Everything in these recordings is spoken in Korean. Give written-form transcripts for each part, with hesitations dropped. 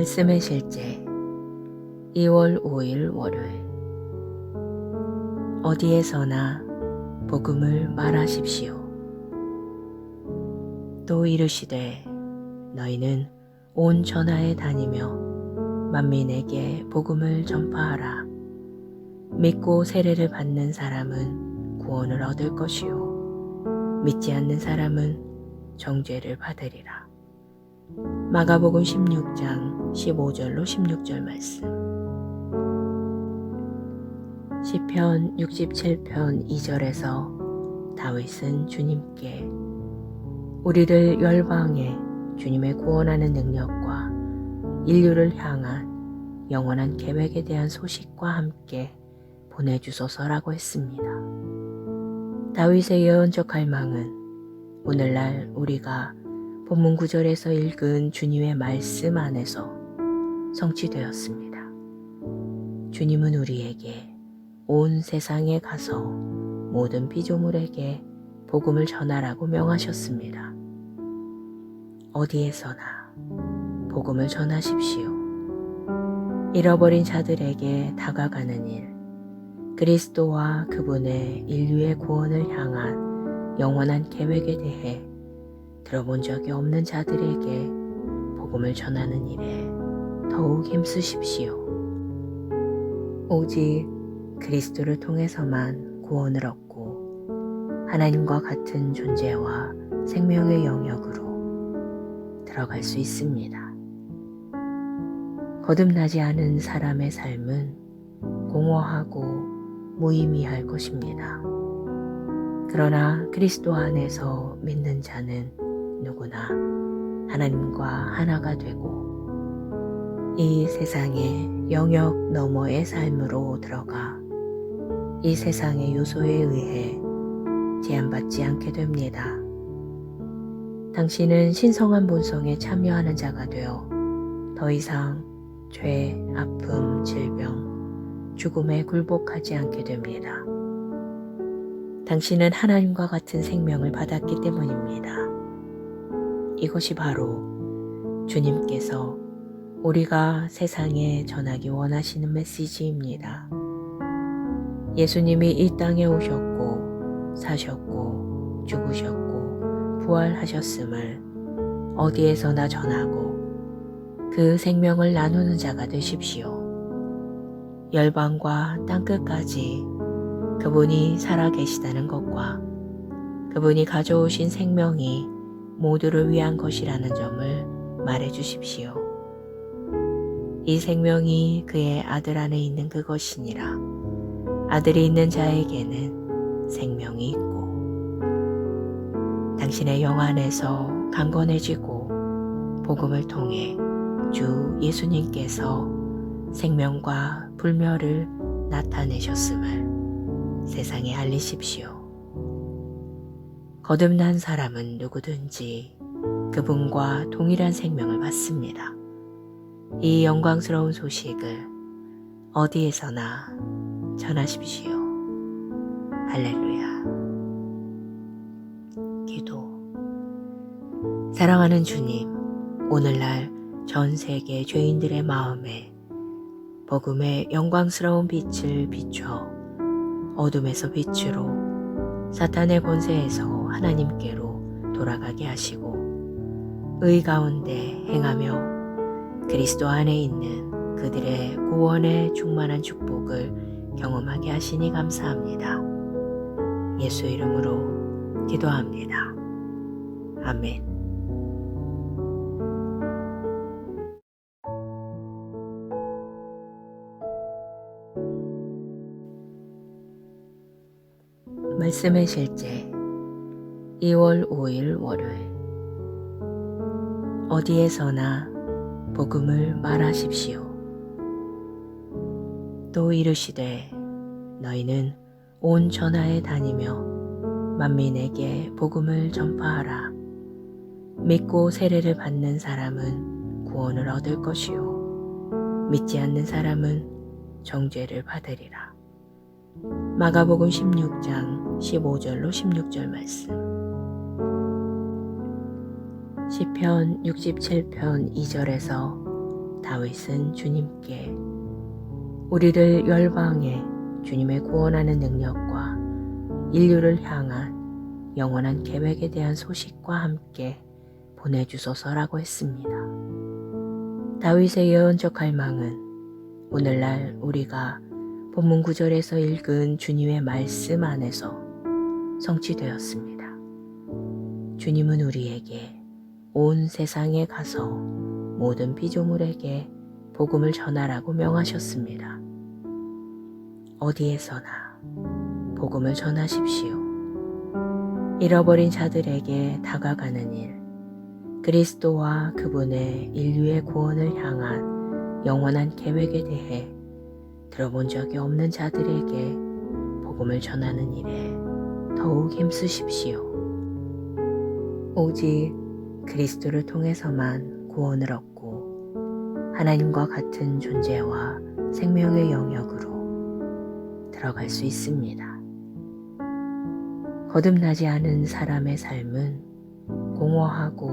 말씀의 실제 2월 5일 월요일. 어디에서나 복음을 말하십시오. 또 이르시되 너희는 온 전하에 다니며 만민에게 복음을 전파하라. 믿고 세례를 받는 사람은 구원을 얻을 것이요 믿지 않는 사람은 정죄를 받으리라. 마가복음 16장 15절로 16절 말씀. 시편 67편 2절에서 다윗은 주님께 우리를 열방에 주님의 구원하는 능력과 인류를 향한 영원한 계획에 대한 소식과 함께 보내주소서라고 했습니다. 다윗의 예언적 갈망은 오늘날 우리가 본문 9절에서 읽은 주님의 말씀 안에서 성취되었습니다. 주님은 우리에게 온 세상에 가서 모든 피조물에게 복음을 전하라고 명하셨습니다. 어디에서나 복음을 전하십시오. 잃어버린 자들에게 다가가는 일, 그리스도와 그분의 인류의 구원을 향한 영원한 계획에 대해 들어본 적이 없는 자들에게 복음을 전하는 일에 더욱 힘쓰십시오. 오직 그리스도를 통해서만 구원을 얻고 하나님과 같은 존재와 생명의 영역으로 들어갈 수 있습니다. 거듭나지 않은 사람의 삶은 공허하고 무의미할 것입니다. 그러나 그리스도 안에서 믿는 자는 누구나 하나님과 하나가 되고 이 세상의 영역 너머의 삶으로 들어가 이 세상의 요소에 의해 제한받지 않게 됩니다. 당신은 신성한 본성에 참여하는 자가 되어 더 이상 죄, 아픔, 질병, 죽음에 굴복하지 않게 됩니다. 당신은 하나님과 같은 생명을 받았기 때문입니다. 이것이 바로 주님께서 우리가 세상에 전하기 원하시는 메시지입니다. 예수님이 이 땅에 오셨고 사셨고 죽으셨고 부활하셨음을 어디에서나 전하고 그 생명을 나누는 자가 되십시오. 열방과 땅끝까지 그분이 살아계시다는 것과 그분이 가져오신 생명이 모두를 위한 것이라는 점을 말해 주십시오. 이 생명이 그의 아들 안에 있는 그것이니라. 아들이 있는 자에게는 생명이 있고 당신의 영 안에서 강건해지고 복음을 통해 주 예수님께서 생명과 불멸을 나타내셨음을 세상에 알리십시오. 거듭난 사람은 누구든지 그분과 동일한 생명을 받습니다. 이 영광스러운 소식을 어디에서나 전하십시오. 할렐루야. 기도. 사랑하는 주님, 오늘날 전 세계 죄인들의 마음에 복음의 영광스러운 빛을 비춰 어둠에서 빛으로 사탄의 권세에서 하나님께로 돌아가게 하시고 의 가운데 행하며 그리스도 안에 있는 그들의 구원의 충만한 축복을 경험하게 하시니 감사합니다. 예수 이름으로 기도합니다. 아멘. 말씀의 실제 2월 5일 월요일. 어디에서나 복음을 말하십시오. 또 이르시되 너희는 온 전하에 다니며 만민에게 복음을 전파하라. 믿고 세례를 받는 사람은 구원을 얻을 것이요 믿지 않는 사람은 정죄를 받으리라. 마가복음 16장 15절로 16절 말씀. 시편 67편 2절에서 다윗은 주님께 우리를 열방에 주님의 구원하는 능력과 인류를 향한 영원한 계획에 대한 소식과 함께 보내주소서라고 했습니다. 다윗의 예언적 갈망은 오늘날 우리가 본문 9절에서 읽은 주님의 말씀 안에서 성취되었습니다. 주님은 우리에게 온 세상에 가서 모든 피조물에게 복음을 전하라고 명하셨습니다. 어디에서나 복음을 전하십시오. 잃어버린 자들에게 다가가는 일, 그리스도와 그분의 인류의 구원을 향한 영원한 계획에 대해 들어본 적이 없는 자들에게 복음을 전하는 일에 더욱 힘쓰십시오. 오직 그리스도를 통해서만 구원을 얻고 하나님과 같은 존재와 생명의 영역으로 들어갈 수 있습니다. 거듭나지 않은 사람의 삶은 공허하고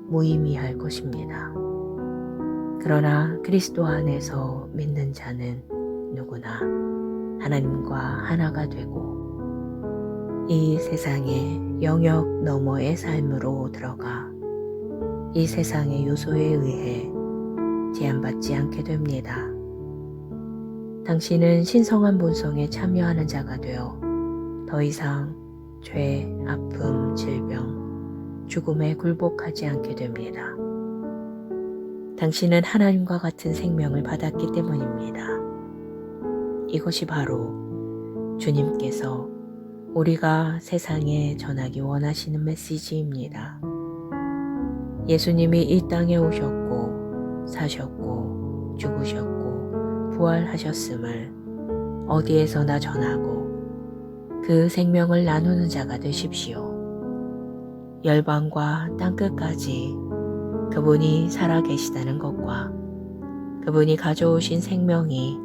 무의미할 것입니다. 그러나 그리스도 안에서 믿는 자는 누구나 하나님과 하나가 되고 이 세상의 영역 너머의 삶으로 들어가 이 세상의 요소에 의해 제한받지 않게 됩니다. 당신은 신성한 본성에 참여하는 자가 되어 더 이상 죄, 아픔, 질병, 죽음에 굴복하지 않게 됩니다. 당신은 하나님과 같은 생명을 받았기 때문입니다. 이것이 바로 주님께서 우리가 세상에 전하기 원하시는 메시지입니다. 예수님이 이 땅에 오셨고 사셨고 죽으셨고 부활하셨음을 어디에서나 전하고 그 생명을 나누는 자가 되십시오. 열방과 땅끝까지 그분이 살아계시다는 것과 그분이 가져오신 생명이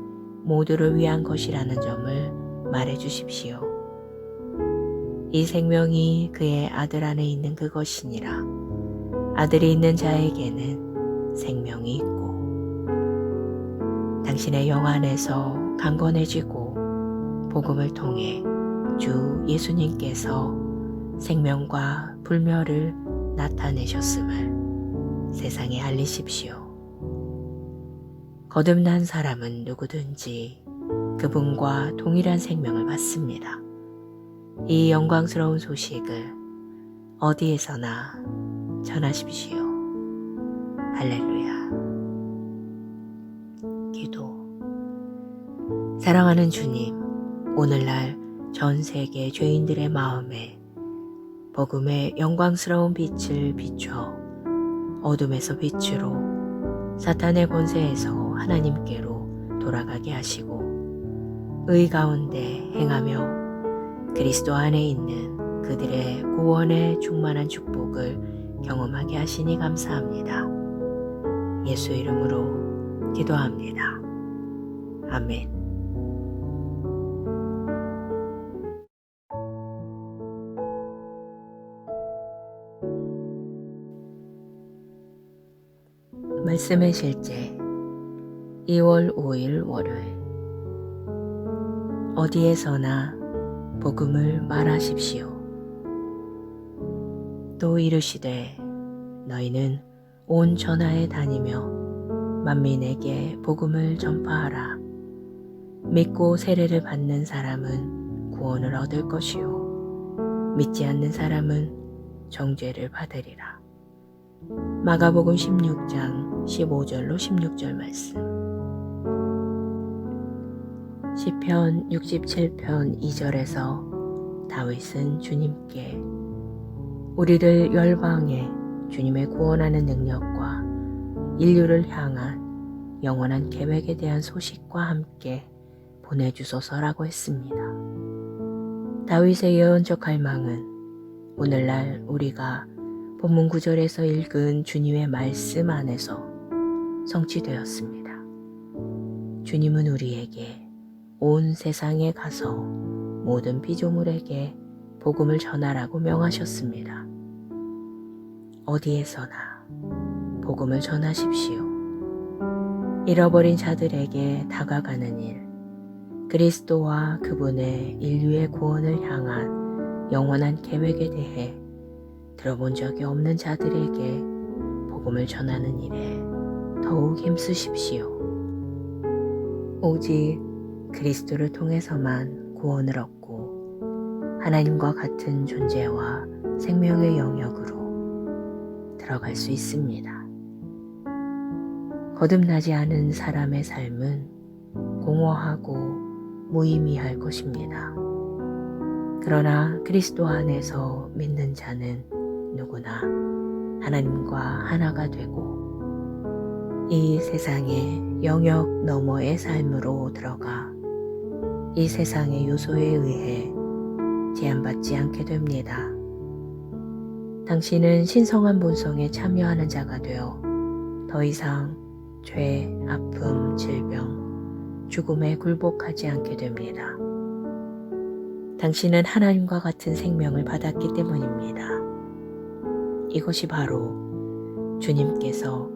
모두를 위한 것이라는 점을 말해 주십시오. 이 생명이 그의 아들 안에 있는 그것이니라. 아들이 있는 자에게는 생명이 있고 당신의 영 안에서 강건해지고 복음을 통해 주 예수님께서 생명과 불멸을 나타내셨음을 세상에 알리십시오. 거듭난 사람은 누구든지 그분과 동일한 생명을 받습니다. 이 영광스러운 소식을 어디에서나 전하십시오. 할렐루야. 기도. 사랑하는 주님, 오늘날 전 세계 죄인들의 마음에 복음의 영광스러운 빛을 비춰 어둠에서 빛으로 사탄의 권세에서 하나님께로 돌아가게 하시고 의 가운데 행하며 그리스도 안에 있는 그들의 구원의 충만한 축복을 경험하게 하시니 감사합니다. 예수 이름으로 기도합니다. 아멘. 말씀의 실제 2월 5일 월요일. 어디에서나 복음을 말하십시오. 또 이르시되 너희는 온 전하에 다니며 만민에게 복음을 전파하라. 믿고 세례를 받는 사람은 구원을 얻을 것이요 믿지 않는 사람은 정죄를 받으리라. 마가복음 16장 15절로 16절 말씀. 시편 67편 2절에서 다윗은 주님께 우리를 열방에 주님의 구원하는 능력과 인류를 향한 영원한 계획에 대한 소식과 함께 보내주소서라고 했습니다. 다윗의 예언적 갈망은 오늘날 우리가 본문 9절에서 읽은 주님의 말씀 안에서 성취되었습니다. 주님은 우리에게 온 세상에 가서 모든 피조물에게 복음을 전하라고 명하셨습니다. 어디에서나 복음을 전하십시오. 잃어버린 자들에게 다가가는 일, 그리스도와 그분의 인류의 구원을 향한 영원한 계획에 대해 들어본 적이 없는 자들에게 복음을 전하는 일에 더욱 힘쓰십시오. 오직 그리스도를 통해서만 구원을 얻고 하나님과 같은 존재와 생명의 영역으로 들어갈 수 있습니다. 거듭나지 않은 사람의 삶은 공허하고 무의미할 것입니다. 그러나 그리스도 안에서 믿는 자는 누구나 하나님과 하나가 되고 이 세상의 영역 너머의 삶으로 들어가 이 세상의 요소에 의해 제한받지 않게 됩니다. 당신은 신성한 본성에 참여하는 자가 되어 더 이상 죄, 아픔, 질병, 죽음에 굴복하지 않게 됩니다. 당신은 하나님과 같은 생명을 받았기 때문입니다. 이것이 바로 주님께서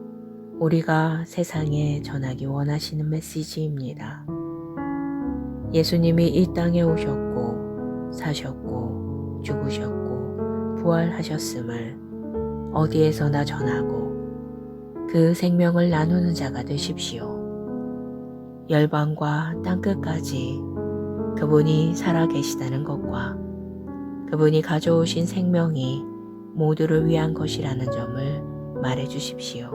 우리가 세상에 전하기 원하시는 메시지입니다. 예수님이 이 땅에 오셨고 사셨고 죽으셨고 부활하셨음을 어디에서나 전하고 그 생명을 나누는 자가 되십시오. 열방과 땅끝까지 그분이 살아계시다는 것과 그분이 가져오신 생명이 모두를 위한 것이라는 점을 말해 주십시오.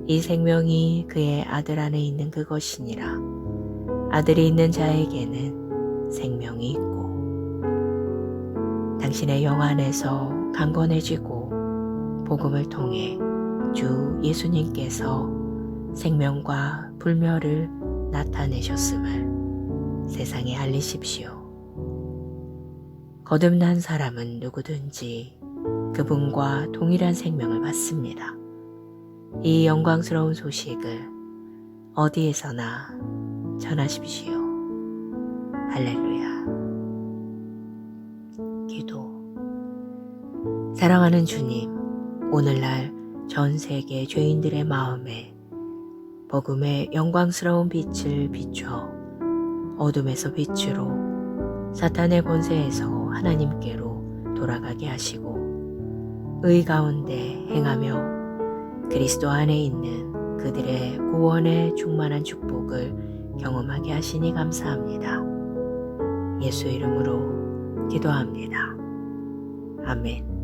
이 생명이 그의 아들 안에 있는 그것이니라. 아들이 있는 자에게는 생명이 있고 당신의 영 안에서 강건해지고 복음을 통해 주 예수님께서 생명과 불멸을 나타내셨음을 세상에 알리십시오. 거듭난 사람은 누구든지 그분과 동일한 생명을 받습니다. 이 영광스러운 소식을 어디에서나 전하십시오. 할렐루야. 기도. 사랑하는 주님, 오늘날 전 세계 죄인들의 마음에 복음의 영광스러운 빛을 비춰 어둠에서 빛으로 사탄의 권세에서 하나님께로 돌아가게 하시고 의 가운데 행하며 그리스도 안에 있는 그들의 구원의 충만한 축복을 경험하게 하시니 감사합니다. 예수 이름으로 기도합니다. 아멘.